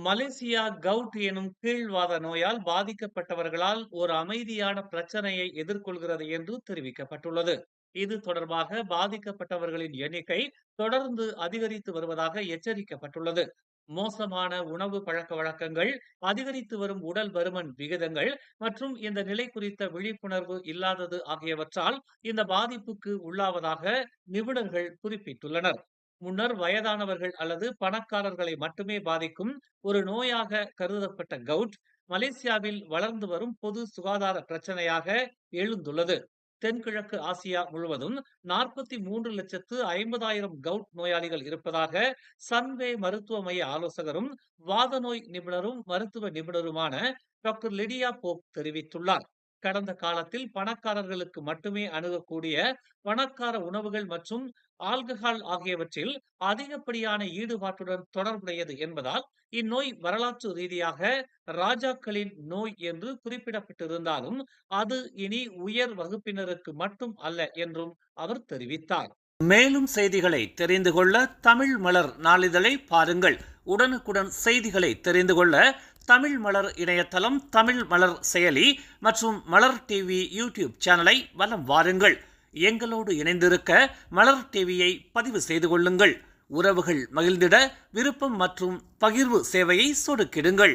Malaysia cout எனும் கீழ்வாத நோயால் பாதிக்கப்பட்டவர்களால் ஒரு அமைதியான பிரச்சனையை எதிர்கொள்கிறது என்று தெரிவிக்கப்பட்டுள்ளது. இது தொடர்பாக பாதிக்கப்பட்டவர்களின் எண்ணிக்கை தொடர்ந்து அதிகரித்து வருவதாக எச்சரிக்கப்பட்டுள்ளது. மோசமான உணவு பழக்க வழக்கங்கள், அதிகரித்து வரும் உடல் பருமன் விகிதங்கள் மற்றும் இந்த நிலை குறித்த விழிப்புணர்வு இல்லாதது ஆகியவற்றால் இந்த பாதிப்புக்கு உள்ளாவதாக நிபுணர்கள் குறிப்பிட்டுள்ளனர். முன்னர் வயதானவர்கள் அல்லது பணக்காரர்களை மட்டுமே பாதிக்கும் ஒரு நோயாக கருதப்பட்ட கவுட் மலேசியாவில் வளர்ந்து வரும் பொது சுகாதார பிரச்சனையாக எழுந்துள்ளது. தென்கிழக்கு ஆசியா முழுவதும் 43,50,000 கவுட் நோயாளிகள் இருப்பதாக சன்வே மருத்துவ மைய ஆலோசகரும் வாத நோய் நிபுணரும் மருத்துவ நிபுணருமான டாக்டர் லிடியா போப் தெரிவித்துள்ளார். கடந்த காலத்தில் பணக்காரர்களுக்கு மட்டுமே அணுகக்கூடிய பணக்கார உணவுகள் மற்றும் ஆல்கஹால் ஆகியவற்றில் அதிகப்படியான ஈடுபாட்டுடன் தொடர்புடையது என்பதால் இந்நோய் வரலாற்று ரீதியாக ராஜாக்களின் நோய் என்று குறிப்பிடப்பட்டிருந்தாலும் அது இனி உயர் வகுப்பினருக்கு மட்டும் அல்ல என்றும் அவர் தெரிவித்தார். மேலும் செய்திகளை தெரிந்து கொள்ள தமிழ் மலர் நாளிதழை பாருங்கள். உடனுக்குடன் செய்திகளை தெரிந்து கொள்ள தமிழ் மலர் இணையதளம், தமிழ் மலர் செயலி மற்றும் மலர் டிவி யூடியூப் சேனலை வலம் வாருங்கள். எங்களோடு இணைந்திருக்க மலர் டிவியை பதிவு செய்து கொள்ளுங்கள். உறவுகள் மகிழ்ந்திட விருப்பம் மற்றும் பகிர்வு சேவையை சொடுக்கிடுங்கள்.